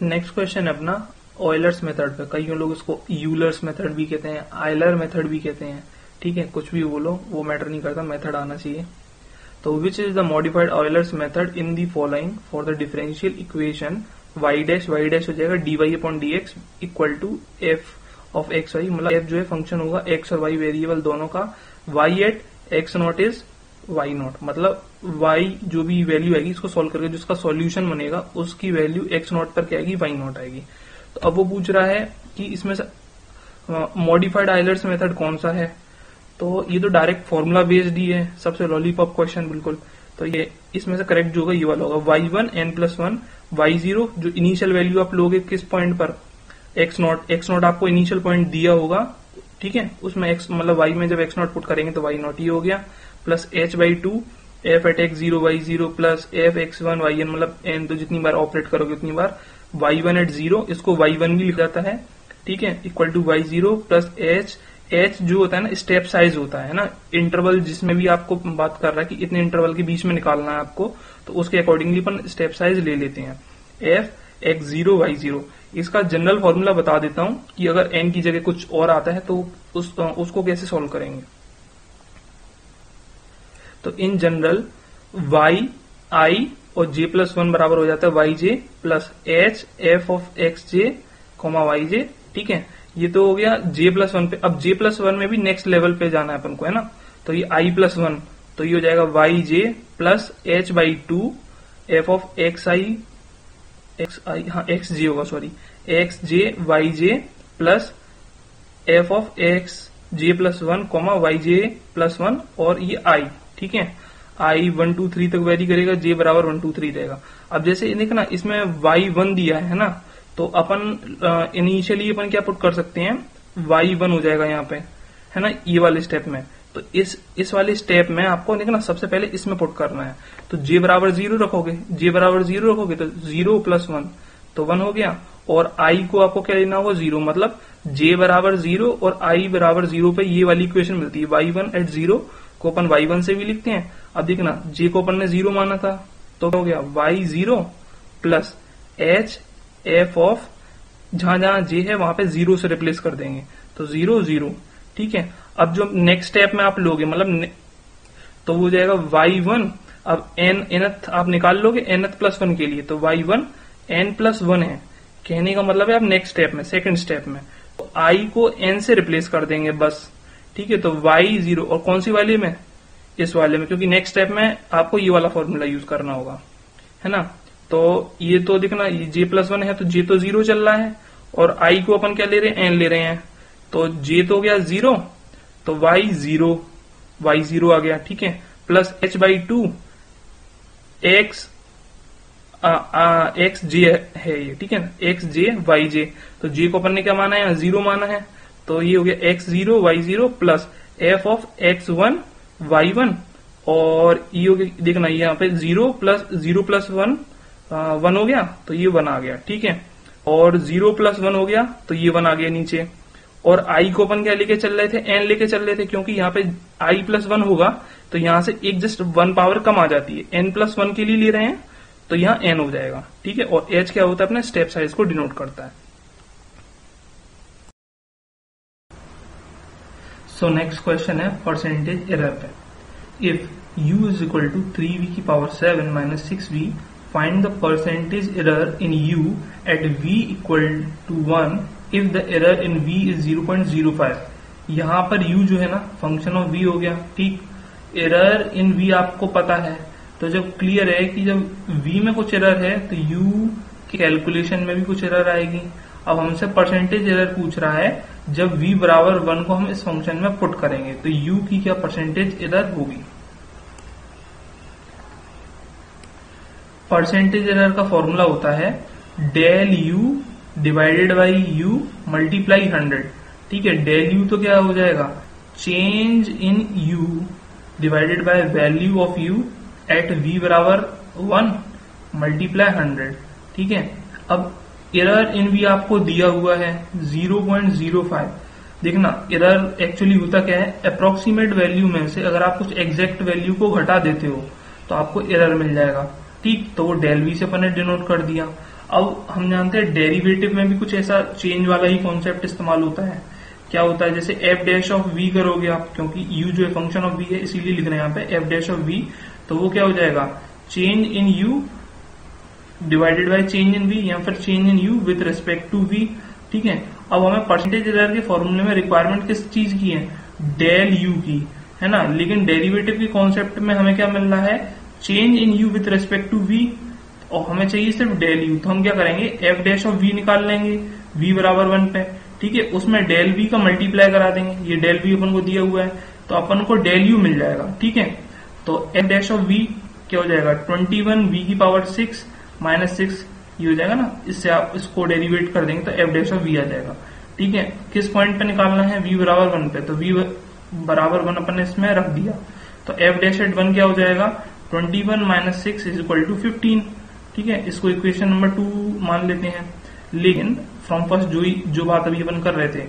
Next question है अपना Euler's method पे। कई लोग इसको यूलर्स मेथड भी कहते हैं, आयलर मेथड भी कहते हैं, ठीक है, कुछ भी बोलो वो मैटर नहीं करता, मेथड आना चाहिए। तो which is the modified Euler's method in the following for the differential equation y dash हो जाएगा dy upon dx equal to f of x y, मतलब f जो है फंक्शन होगा x और y वेरिएबल दोनों का, y at x not is y not, मतलब y जो भी वैल्यू आएगी इसको सॉल्व करके जिसका सॉल्यूशन बनेगा उसकी वैल्यू x नॉट पर क्या आएगी, y नॉट आएगी। तो अब वो पूछ रहा है कि इसमें से मॉडिफाइड आयलर्स मेथड कौन सा है। तो ये तो डायरेक्ट फॉर्मूला बेस्ड ही है, सबसे लॉलीपॉप क्वेश्चन बिल्कुल। तो ये इसमें से करेक्ट जो होगा ये वाला होगा, y1 n+1 y0 जो इनिशियल वैल्यू आप लोगे किस पॉइंट पर, x नॉट आपको इनिशियल पॉइंट दिया होगा, ठीक है, उसमें x मतलब y में जब x नॉट पुट करेंगे तो y नॉट ये हो गया, plus h/2 f at x0 y0 plus f x1 yn, मतलब n तो जितनी बार ऑपरेट करोगे उतनी बार y1 एट 0, इसको y1 भी लिखा जाता है, ठीक है, equal to y0 plus h जो होता है ना स्टेप साइज होता है ना, इंटरवल जिसमें भी आपको बात कर रहा है कि इतने इंटरवल के बीच में निकालना है आपको, तो उसके अकॉर्डिंगली अपन स्टेप साइज ले लेते हैं, f x0 y0। इसका जनरल फॉर्मूला बता देता हूं कि अगर n की जगह कुछ और आता है तो उसको कैसे सॉल्व करेंगे। तो इन जनरल y i और j+1 बराबर हो जाता है yj plus h f of xj yj, ठीक है, ये तो हो गया j+1 पे। अब j+1 में भी नेक्स्ट लेवल पे जाना है अपन को, है ना, तो ये i+1, तो ये हो जाएगा yj plus h/2 f of xj होगा, sorry, xj yj plus f of xj+1 yj+1 और ये i, ठीक है, i 1 2 3 तक वेरी करेगा, j बराबर 1 2 3 रहेगा। अब जैसे देखना इसमें y1 दिया है ना, तो अपन इनिशियली अपन क्या पुट कर सकते हैं, y1 हो जाएगा यहाँ पे, है ना, ये वाले स्टेप में। तो इस वाले स्टेप में आपको देखना सबसे पहले इसमें पुट करना है, तो j बराबर 0 रखोगे, तो 0 प्लस 1 तो 1 हो गया, और i को आपको क्या लेना होगा, 0, मतलब j बराबर 0 और i बराबर 0 पे ये वाली इक्वेशन मिलती है, y1 एट 0 को अपन y1 से भी लिखते हैं। अब देखना j को अपन ने 0 माना था, तो क्या हो गया, y0 plus h f of, जहां जहां j है वहां पे 0 से रिप्लेस कर देंगे, तो 0 0, ठीक है। अब जो नेक्स्ट स्टेप में आप लोगे, मतलब तो वो जाएगा y1, अब nth आप निकाल लोगे nth+1 के लिए, तो y1 n+1 है, कहने का मतलब है आप नेक्स्ट स्टेप में, सेकंड स्टेप में तो i को n से रिप्लेस कर देंगे बस, ठीक है। तो y0, और कौन सी वाले में, इस वाले में, क्योंकि नेक्स्ट स्टेप में आपको ये वाला फॉर्मूला यूज करना होगा, है ना। तो ये तो देखना ये j+1 है, तो j तो 0 चल रहा है, और i को अपन क्या ले रहे हैं, n ले रहे हैं, तो j तो हो गया 0, तो y0 आ गया, ठीक है, प्लस h/2 xj है ये, ठीक है ना, xj yj, तो j को अपन ने क्या माना है, 0 माना है, तो ये हो गया x0 y0 plus f of x1 y1, और ये हो गया, देखना यहाँ पे 0 प्लस 1 1 हो गया, तो ये 1 आ गया, ठीक है, और 0 प्लस 1 हो गया, तो ये 1 आ गया नीचे, और i को अपन क्या लेके चल रहे थे, n लेके चल रहे थे, क्योंकि यहाँ पे i+1 होगा तो यहाँ से एक जस्ट 1 पावर कम आ जाती है, n+1 के लिए ले रहे हैं तो यहाँ n हो जाएगा, ठीक है, और h क्या होता है, अपने स्टेप साइज को डिनोट करता है। सो नेक्स्ट क्वेश्चन है परसेंटेज एरर पे। If u is equal to 3v की power 7 minus 6v, find the percentage error in u at v equal to 1 if the error in v is 0.05। यहाँ पर u जो है ना function of v हो गया, ठीक, एरर इन v आपको पता है, तो जब क्लियर है कि जब v में कुछ एरर है तो u की कैलकुलेशन में भी कुछ एरर आएगी। अब हमसे परसेंटेज एरर पूछ रहा है जब v बराबर 1 को हम इस फंक्शन में पुट करेंगे, तो u की क्या परसेंटेज एरर होगी। परसेंटेज एरर का फॉर्मूला होता है del u divided by u multiply 100, ठीक है, डेल u तो क्या हो जाएगा, change in u divided by value of u at v बराबर 1 मल्टीप्लाई 100, ठीक है। अब एरर इन v आपको दिया हुआ है 0.05। देखना एरर एक्चुअली होता क्या है, अप्रोक्सीमेट वैल्यू में से अगर आप कुछ एग्जैक्ट वैल्यू को घटा देते हो तो आपको एरर मिल जाएगा, ठीक, तो वो डेल v से अपन ने डिनोट कर दिया। अब हम जानते हैं डेरिवेटिव में भी कुछ ऐसा चेंज वाला ही कॉन्सेप्ट इस्तेमाल होता है। क्या होता है, जैसे एफ डैश ऑफ वी करोगे आप, क्योंकि यू जो है फंक्शन ऑफ वी है इसीलिए लिख रहे हैं यहाँ पे एफ डैश ऑफ वी, तो वो क्या हो जाएगा, change in u divided by change in v, या फिर change in u with respect to v. ठीक है, अब हमें परसेंटेज एरर के फॉर्मूले में रिक्वायरमेंट किस चीज की है, डेल यू की, है ना। लेकिन डेरिवेटिव के कॉन्सेप्ट में हमें क्या मिल रहा है, change in u with respect to v, और हमें चाहिए सिर्फ डेल यू। तो हम क्या करेंगे, एफ डैश ऑफ वी निकाल लेंगे v बराबर 1 पे। ठीक है, उसमें डेल वी का मल्टीप्लाई करा देंगे, ये डेल वी अपन को दिया हुआ है तो अपन को डेल यू मिल जाएगा। ठीक है, तो एफ डैश ऑफ वी क्या हो जाएगा, 21 v की पावर 6 माइनस 6 ये हो जाएगा ना, इससे आप इसको डेरिवेट कर देंगे तो एफ डैश ऑफ वी आ जाएगा। ठीक है, किस पॉइंट पे निकालना है, v बराबर 1 पे, तो v बराबर 1 अपन ने इसमें रख दिया, तो एफ डैश एट 1 क्या हो जाएगा, 21 माइनस 6 इज इक्वल टू 15। ठीक है, इसको इक्वेशन नंबर 2 मान लेते हैं। लेकिन फ्रॉम फर्स्ट जो बात अभी अपन कर रहे थे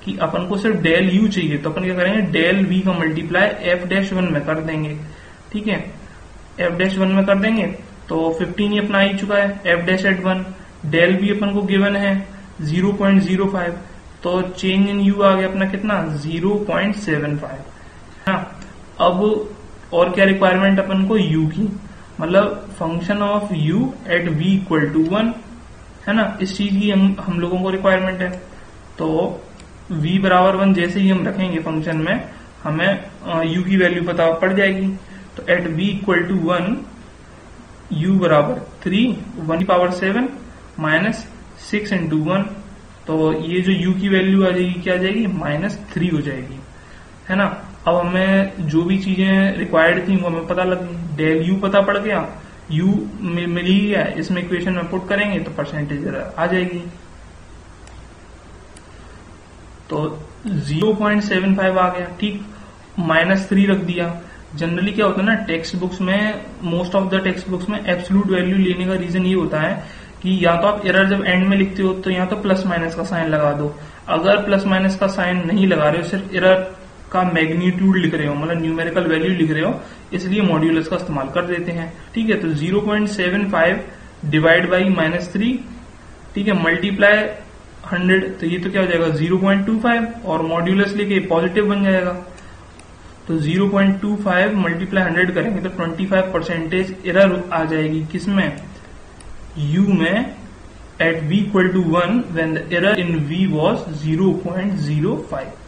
कि अपन को सिर्फ डेल यू चाहिए, तो अपन क्या करेंगे, डेल वी का मल्टीप्लाई एफ डैश 1 में कर देंगे। ठीक है, एफ डैश 1 में कर देंगे तो 15 ही अपना आ ही चुका है, एफ डैश एट 1, डेल वी अपन को गिवन है 0.05, तो चेंज इन यू आ गया अपना कितना, 0.75। हाँ, अब और क्या रिक्वायरमेंट अपन को, यू की, मतलब function of u at v equal to 1, है ना, इस चीज की हम लोगों को रिक्वायरमेंट है। तो v बराबर 1 जैसे ही हम रखेंगे फंक्शन में, हमें u की वैल्यू पता पड़ जाएगी। तो at v equal to 1 u बराबर 3, 1 की पावर 7 माइनस 6 इंटू 1, तो ये जो u की वैल्यू आ जाएगी क्या आ जाएगी, -3 हो जाएगी, है ना। अब हमें जो भी चीजें रिक्वायर्ड थी वो हमें पता लग गई, डेल u पता पड़ गया, u मिल ही गया, इसमें इक्वेशन में पुट करेंगे तो परसेंटेज एरर आ जाएगी। तो 0.75 आ गया, ठीक, -3 रख दिया। जनरली क्या होता है ना, टेक्स्ट बुक्स में, most of the text books में एब्सोल्यूट वैल्यू लेने का रीजन ये होता है कि या तो आप एरर जब एंड में लिखते हो तो या तो प्लस माइनस का साइन लगा दो, अगर प्लस माइनस का साइन नहीं लगा रहे हो, सिर्फ एरर का मैग्नीट्यूड लिख रहे हो, मतलब न्यूमेरिकल वैल्यू लिख रहे हो, इसलिए मॉड्यूलस का इस्तेमाल कर देते हैं। ठीक है, तो 0.75 डिवाइड बाई -3, ठीक है, मल्टीप्लाई 100, तो ये तो क्या हो जाएगा 0.25, और मॉड्यूलस लेके पॉजिटिव बन जाएगा। तो 0.25 मल्टीप्लाई 100 करेंगे तो 25% एरर आ जाएगी, किसमें, u में, at v equal to 1 when the error in v was 0.05।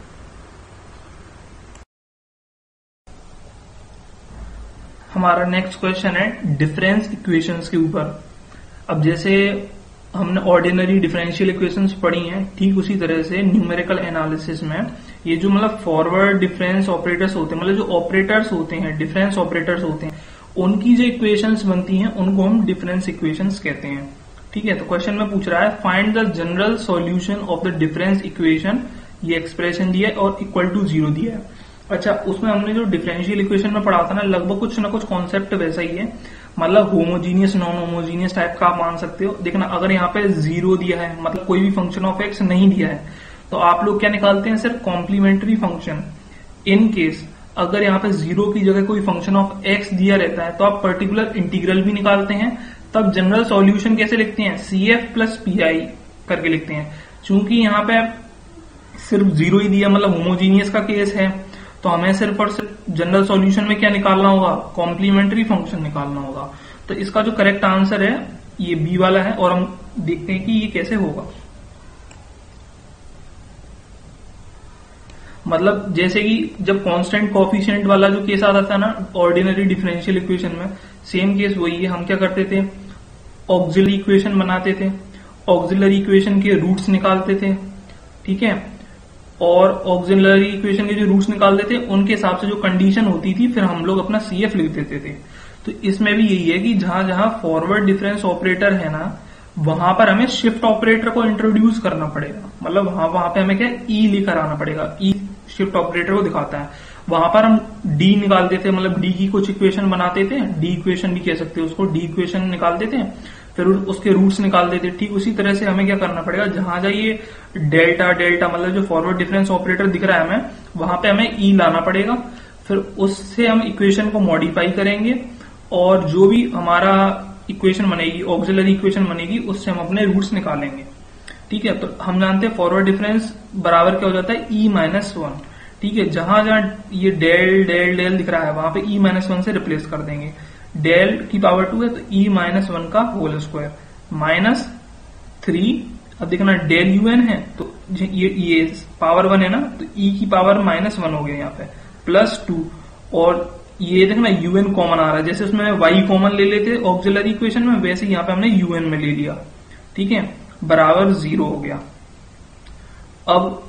हमारा नेक्स्ट क्वेश्चन है डिफरेंस इक्वेशंस के ऊपर। अब जैसे हमने ऑर्डिनरी डिफरेंशियल इक्वेशंस पढ़ी हैं, ठीक उसी तरह से न्यूमेरिकल एनालिसिस में ये जो मतलब फॉरवर्ड डिफरेंस ऑपरेटर्स होते हैं, मतलब जो ऑपरेटर्स होते हैं, डिफरेंस ऑपरेटर्स होते हैं, उनकी जो इक्वेशंस बनती हैं उनको हम डिफरेंस इक्वेशंस कहते हैं। ठीक है, तो क्वेश्चन में पूछ रहा है find the general solution of the difference equation, ये एक्सप्रेशन दिया है और इक्वल टू 0 दिया है। अच्छा, उसमें हमने जो डिफरेंशियल इक्वेशन में पढ़ा था ना, लगभग कुछ ना कुछ कॉन्सेप्ट वैसा ही है, मतलब होमोजीनियस नॉन होमोजीनियस टाइप का आप मान सकते हो। देखना, अगर यहाँ पे 0 दिया है, मतलब कोई भी फंक्शन ऑफ एक्स नहीं दिया है, तो आप लोग क्या निकालते हैं, सिर्फ कॉम्प्लीमेंट्री फंक्शन। इन केस अगर यहाँ पे 0 की जगह कोई फंक्शन ऑफ एक्स दिया रहता है तो आप पर्टिकुलर इंटीग्रल भी निकालते हैं। तब जनरल सॉल्यूशन कैसे लिखते हैं, CF प्लस PI करके लिखते हैं। चूंकि यहाँ पे सिर्फ 0 ही दिया, मतलब होमोजीनियस का केस है, तो हमें सिर्फ और सिर्फ जनरल सॉल्यूशन में क्या निकालना होगा, कॉम्प्लीमेंट्री फंक्शन निकालना होगा। तो इसका जो करेक्ट आंसर है ये बी वाला है, और हम देखते हैं कि ये कैसे होगा। मतलब जैसे कि जब कांस्टेंट कोफिशिएंट वाला जो केस आता था ना ऑर्डिनरी डिफरेंशियल इक्वेशन में, सेम केस वही है। हम क्या करते थे, ऑक्सिलरी इक्वेशन बनाते थे, ऑक्सिलरी इक्वेशन के रूट्स निकालते थे, ठीक है, और ऑक्सिलरी इक्वेशन के जो रूट्स निकालते थे उनके हिसाब से जो कंडीशन होती थी फिर हम लोग अपना CF लिख देते थे। तो इसमें भी यही है कि जहां जहां फॉरवर्ड डिफरेंस ऑपरेटर है ना, वहां पर हमें शिफ्ट ऑपरेटर को इंट्रोड्यूस करना पड़ेगा, मतलब वहां पे हमें क्या ई लेकर आना पड़ेगा, ई शिफ्ट ऑपरेटर को दिखाता है। वहां पर हम डी निकालते थे, मतलब डी की कुछ इक्वेशन बनाते थे, डी इक्वेशन भी कह सकते हैं उसको, डी इक्वेशन निकालते थे, फिर उसके रूट्स निकाल देते। ठीक उसी तरह से हमें क्या करना पड़ेगा, जहां जहां ये डेल्टा डेल्टा मतलब जो फॉरवर्ड डिफरेंस ऑपरेटर दिख रहा है हमें, वहां पे हमें ई लाना पड़ेगा, फिर उससे हम इक्वेशन को मॉडिफाई करेंगे, और जो भी हमारा इक्वेशन बनेगी, ऑक्सिलरी इक्वेशन बनेगी, उससे हम अपने रूट्स निकालेंगे। ठीक है, तो हम जानते हैं फॉरवर्ड डिफरेंस बराबर क्या हो जाता है, E-1। ठीक है, जहां जहां ये डेल डेल डेल दिख रहा है वहां पे E-1 से रिप्लेस कर देंगे। डेल की पावर 2 है तो E-1 का होल स्क्वायर माइनस 3। अब देखना डेल UN है तो ये पावर 1 है ना, तो E की पावर -1 हो गया यहाँ पे, प्लस 2। और ये देखना UN कॉमन आ रहा है, जैसे उसमें y कॉमन ले लेते ऑक्सिलरी इक्वेशन में, वैसे यहाँ पे हमने UN में ले लिया। ठीक है, बराबर 0 हो गया। अब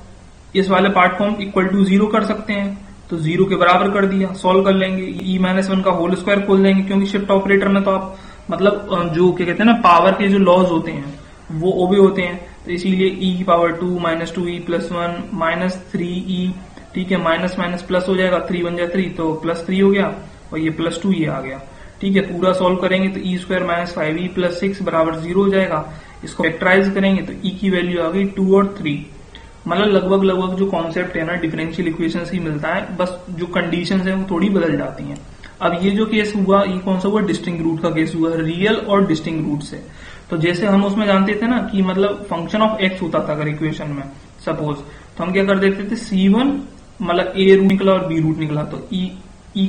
इस वाले पार्ट को हम इक्वल टू 0 कर सकते हैं, तो 0 के बराबर कर दिया, सॉल्व कर लेंगे। E-1 का होल स्क्वायर खोल देंगे, क्योंकि शिफ्ट ऑपरेटर में तो आप मतलब जो क्या कहते हैं ना, पावर के जो लॉज होते हैं वो ओबे होते हैं, तो इसीलिए E की पावर 2 -2E + 1 -3E। ठीक है, माइनस माइनस प्लस हो जाएगा, 3 बन जाए 3 तो +3 हो गया, और ये +2 ये आ गया। ठीक है, पूरा सॉल्व करेंगे तो E² - 5E + 6 बराबर 0 हो जाएगा। इसको फैक्टराइज करेंगे तो E की वैल्यू आ गई 2 और 3। मतलब लगभग जो कॉन्सेप्ट है ना डिफरेंशियल इक्वेशन ही मिलता है, बस जो कंडीशन है वो थोड़ी बदल जाती हैं। अब ये जो केस हुआ, ये कौन सा हुआ, डिस्टिंक्ट रूट का केस हुआ, रियल और डिस्टिंक्ट रूट से। तो जैसे हम उसमें जानते थे ना कि मतलब फंक्शन ऑफ x होता था अगर इक्वेशन में सपोज, तो हम क्या कर देते थे, C1 मतलब a रूट निकला और b रूट निकला तो e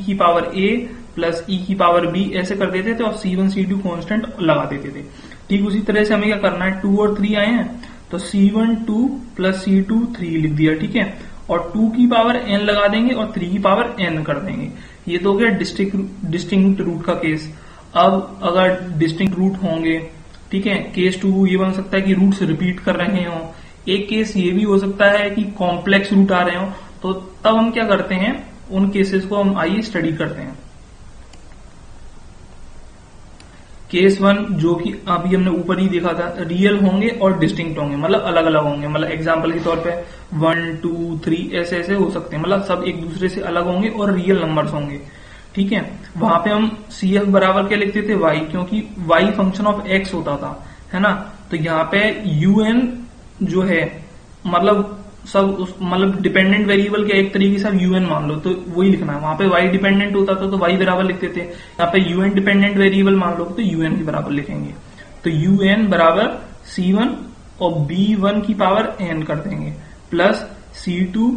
की पावर a प्लस e की पावर b ऐसे कर देते थे, और C1 C2 कांस्टेंट लगा देते थे। ठीक उसी तरह से हमें क्या करना है, 2 और 3 आए हैं तो C1 2 प्लस C2 3 लिख दिया। ठीक है, और 2 की पावर n लगा देंगे और 3 की पावर n कर देंगे। ये तो हो गया डिस्टिंक्ट रूट का केस। अब अगर डिस्टिंक्ट रूट होंगे, ठीक है, केस 2 ये बन सकता है कि रूट्स रिपीट कर रहे हो। एक केस ये भी हो सकता है कि कॉम्प्लेक्स रूट आ रहे हो, तो तब हम क्या करते हैं, उन केसेस को हम आइए स्टडी करते हैं। केस 1 जो कि अभी हमने ऊपर ही देखा था, रियल होंगे और डिस्टिंक्ट होंगे, मतलब अलग अलग होंगे। मतलब एग्जांपल के तौर पे 1 2 3 ऐसे ऐसे हो सकते हैं, मतलब सब एक दूसरे से अलग होंगे और रियल नंबर्स होंगे। ठीक है, वहां पे हम CF बराबर क्या लिखते थे, y, क्योंकि y फंक्शन ऑफ x होता था, है ना। तो यहाँ पे UN जो है मतलब सब उस मतलब डिपेंडेंट वेरिएबल के एक तरीके से UN मान लो, तो वही लिखना है। वहां पे y डिपेंडेंट होता था तो y बराबर लिखते थे, यहाँ पे UN डिपेंडेंट वेरिएबल मान लो तो UN के बराबर लिखेंगे। तो UN बराबर C1 और B1 की पावर n कर देंगे, प्लस C2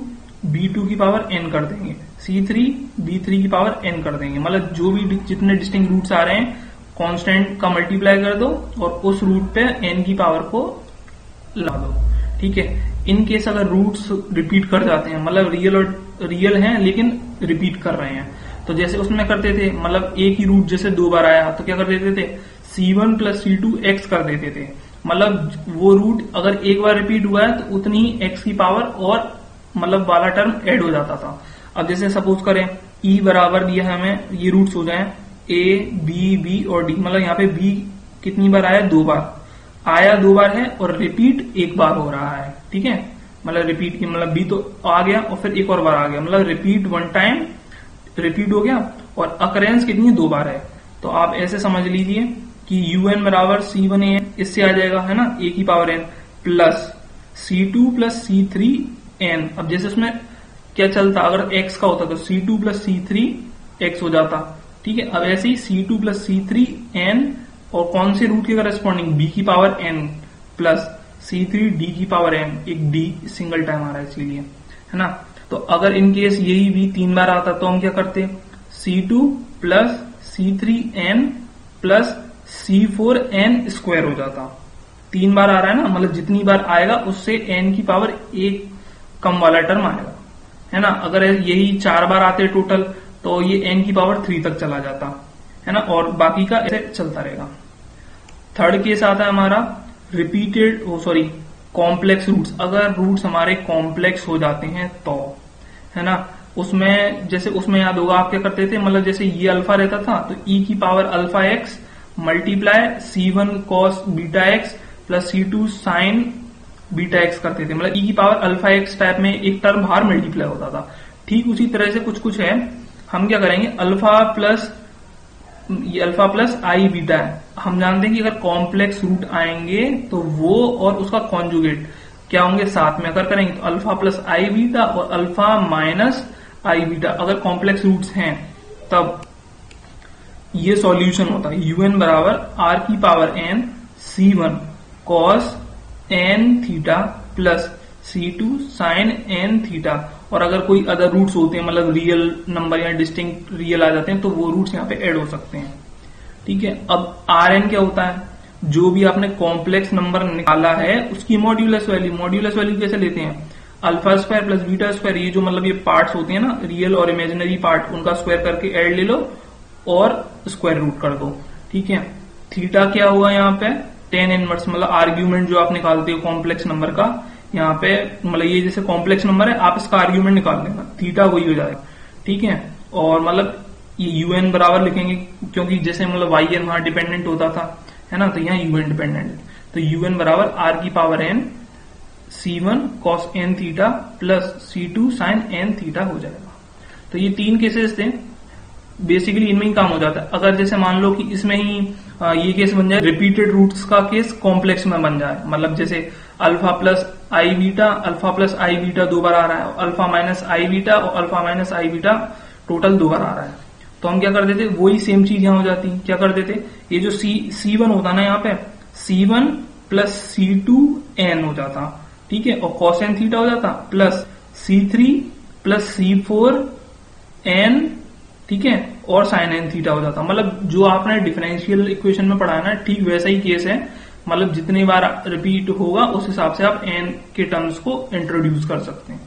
B2 की पावर n कर देंगे, C3 B3 की पावर n कर देंगे। मतलब जो भी जितने डिस्टिंक्ट रूट्स आ रहे हैं कांस्टेंट का मल्टीप्लाई कर दो और उस रूट पे n की पावर को ला दो। ठीक है, इन केस अगर रूट्स रिपीट कर जाते हैं, मतलब रियल हैं लेकिन रिपीट कर रहे हैं, तो जैसे उसमें करते थे, मतलब एक ही रूट जैसे 2 बार आया तो क्या कर देते थे, C1 + C2 x कर देते थे। मतलब वो रूट अगर एक बार रिपीट हुआ है तो उतनी ही x की पावर और मतलब वाला टर्म ऐड हो जाता था। अब जैसे सपोज करें E बराबर दिया है हमें, ये रूट्स हो जाए A B B और D, मतलब यहाँ पे B कितनी बार आया, 2 बार आया, 2 बार है, और रिपीट 1 बार हो रहा है। ठीक है, मतलब रिपीट की मतलब B तो आ गया और फिर एक और बार आ गया, मतलब रिपीट 1 टाइम रिपीट हो गया, और अकरेंस कितनी है, 2 बार है। तो आप ऐसे समझ लीजिए कि UN बराबर C1 A इससे आ जाएगा, है ना, A की power n plus C2 + C3 n। अब जैसे उसमें क्या चलता, अगर x का होता तो C2 + C3 x हो जाता। ठीक है, अब ऐसे ही C2 + C3 n, और कौन से रूट के करस्पॉन्डिंग, B की power n plus C3 D की पावर n, एक D सिंगल टाइम आ रहा है इसीलिए, है ना। तो अगर इन केस यही भी 3 बार आता तो हम क्या करते, C2 + C3 n plus C4 n square हो जाता। 3 बार आ रहा है ना, मतलब जितनी बार आएगा उससे n की पावर 1 कम वाला टर्म आएगा, है ना। अगर यही 4 बार आते टोटल तो ये n की पावर 3 तक चला जाता, है ना, और बाकी का ऐसे चलता रहेगा। थर्ड केस आता है हमारा रिपीटेड कॉम्प्लेक्स रूट्स। अगर रूट्स हमारे कॉम्प्लेक्स हो जाते हैं तो, है ना, उसमें जैसे उसमें याद होगा आप क्या करते थे, मतलब जैसे ये अल्फा रहता था तो E की power alpha x multiply C1 cos beta x plus C2 sin beta x करते थे। मतलब E की पावर अल्फा x टाइप में एक टर्म बाहर मल्टीप्लाई होता था। ठीक उसी तरह से कुछ है, हम क्या करेंगे, अल्फा प्लस आई बीटा है। हम जानते हैं कि अगर कॉम्प्लेक्स रूट आएंगे तो वो और उसका कॉन्जुगेट क्या होंगे, साथ में अगर करेंगे तो अल्फा प्लस आई बीटा और अल्फा माइनस आई बीटा अगर कॉम्प्लेक्स रूट्स हैं तब। ये सॉल्यूशन होता है। यूएन बराबर आर की power n C1 cos n theta plus C2 sine n theta. और अगर कोई अदर रूट्स होते हैं, मतलब रियल नंबर या डिस्टिंक्ट रियल आ जाते हैं, तो वो रूट्स यहाँ पे ऐड हो सकते हैं। ठीक है, अब आर एन क्या होता है? जो भी आपने कॉम्प्लेक्स नंबर निकाला है उसकी मॉड्यूलस वैल्यू। मॉड्यूलस वैल्यू कैसे लेते हैं? Alpha square plus beta square, ये जो मतलब ये पार्ट्स होते हैं ना, रियल और इमेजिनरी पार्ट, उनका स्क्वायर करके ऐड ले लो और स्क्वायर रूट कर दो। ठीक है, थीटा क्या हुआ यहाँ पे? टेन इनवर्स, मतलब आर्ग्यूमेंट जो आप निकालते हो कॉम्प्लेक्स नंबर का, यहाँ पे मतलब ये जैसे कॉम्प्लेक्स नंबर है, आप इसका आर्ग्यूमेंट निकाल लेना, थीटा वही हो जाएगा। ठीक है, और मतलब ये यूएन बराबर लिखेंगे क्योंकि जैसे मतलब वाई एन वहां डिपेंडेंट होता था, है ना, तो यहाँ यूएन डिपेंडेंट है। तो यूएन बराबर आर की power n C1 cos n theta plus C2 sine n theta हो जाएगा। तो ये तीन केसेस थे, बेसिकली इनमें ही काम हो जाता है। अगर जैसे मान लो कि इसमें ही ये केस बन जाए, रिपीटेड रूट्स का केस कॉम्प्लेक्स में बन जाए, मतलब जैसे अल्फा प्लस आई बीटा, अल्फा प्लस आई बीटा 2 बार आ रहा है, अल्फा माइनस आई बीटा और अल्फा माइनस आई बीटा टोटल 2 बार आ रहा है, तो हम क्या कर देते? वही सेम चीज यहां हो जाती। क्या कर देते? ये जो C1 होता ना यहाँ पे, C1 प्लस C2 n हो जाता। ठीक है, और कॉस एन थीटा हो जाता plus C3 plus C4 n, ठीक है, और साइन एन थीटा हो जाता। मतलब जो आपने डिफरेंशियल इक्वेशन में पढ़ा है ना, ठीक वैसा ही केस है। मतलब जितनी बार रिपीट होगा उस हिसाब से आप n के टर्म्स को इंट्रोड्यूस कर सकते हैं।